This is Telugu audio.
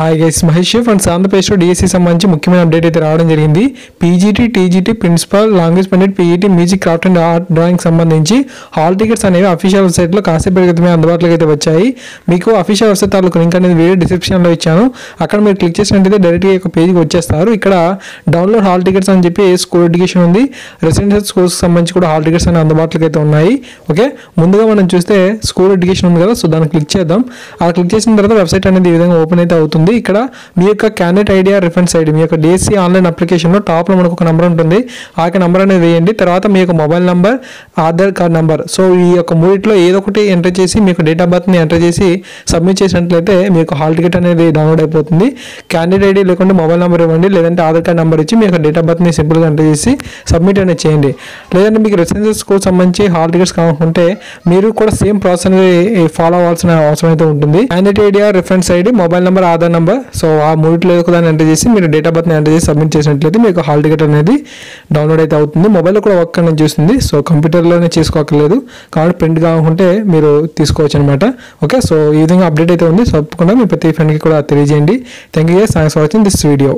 Hi guys, Mahesh friends. ఆంధ్రప్రదేశ్లో డిఎస్సి సంబంధించి ముఖ్యమైన అప్డేట్ అయితే రావడం జరిగింది. PGT, TGT, principal, language pandit, PET, music, craft and art, drawing సంబంధించి హాల్ టికెట్స్ అనేవి అఫీషియల్ వెబ్సైట్లో కాసేపటి క్రితమే అందుబాటులోకి అయితే వచ్చాయి. మీకు అఫీషియల్ వెబ్సైట్ తాలూకు లింక్ అనేది వీడియో డిస్క్రిప్షన్లో ఇచ్చాను. అక్కడ మీరు క్లిక్ చేసినట్టయితే డైరెక్ట్గా ఒక పేజ్కి వచ్చేస్తారు. ఇక్కడ డౌన్లోడ్ హాల్ టికెట్స్ అని చెప్పి స్కూల్ ఎడ్యుకేషన్ ఉంది. రెసిడెన్షియల్ స్కూల్స్కి సంబంధించి కూడా హాల్ టికెట్స్ అనేవి అందుబాటులోకి అయితే ఉన్నాయి. ఓకే, ముందుగా మనం చూస్తే స్కూల్ ఎడ్యుకేషన్ ఉంది కదా, సో దాన్ని క్లిక్ చేద్దాం. అలా క్లిక్ చేసిన తర్వాత వెబ్సైట్ అనేది ఈ విధంగా ఓపెన్ అయితే అవుతుంది. ఇక్కడ మీ యొక్క క్యాండిడేట్ ఐడి రిఫరెన్స్ ఐడి, మీ యొక్క డిఎస్సి ఆన్లైన్ అప్లికేషన్లో టాప్లో మనకు ఒక నెంబర్ ఉంటుంది. ఆ యొక్క నెంబర్ అనేది వేయండి. తర్వాత మీ యొక్క mobile number, Aadhaar card number, so ఈ యొక్క మూడిట్లో ఏదో ఒకటి ఎంటర్ చేసి మీకు డేట్ ఆఫ్ బర్త్ని ఎంటర్ చేసి సబ్మిట్ చేసినట్లయితే మీకు హాల్ టికెట్ అనేది డౌన్లోడ్ అయిపోతుంది. క్యాండిడేట్ ఐడి లేకుంటే మొబైల్ నెంబర్ ఇవ్వండి, లేదంటే ఆధార్ కార్డ్ నెంబర్ ఇచ్చి మీ యొక్క డేట్ ఆఫ్ బర్త్ని సింపుల్గా ఎంటర్ చేసి సబ్మిట్ అనేది చేయండి. లేదంటే మీకు రెసిడెన్షియల్ స్కూల్ సంబంధించి హాల్ టికెట్స్ కావాలనుకుంటే మీరు కూడా సేమ్ ప్రాసెస్ అనేది ఫాలో అవ్వాల్సిన అవసరం అయితే ఉంటుంది. Candidate ID, reference ID, mobile number, Aadhaar number, so ఆ మూడిట్లో ఏదో ఒకదాన్ని ఎంటర్ చేసి మీరు డేట్ ఆఫ్ బర్త్ని ఎంటర్ చేసి సబ్మిట్ చేసినట్లయితే మీకు హాల్ టికెట్ అనేది డౌన్లోడ్ అయితే అవుతుంది. మొబైల్లో కూడా వర్క్ అనేది చూస్తుంది, సో కంప్యూటర్లోనే చేసుకోకర్లేదు. కాబట్టి ప్రింట్ కావాలనుకుంటే మీరు తీసుకోవచ్చు అనమాట. ఓకే, సో ఈ విధంగా అప్డేట్ అయితే ఉంది. సో తప్పకుండా మీ ప్రతి ఫ్రెండ్కి కూడా తెలియజేయండి. Thank you guys, thanks for watching this video.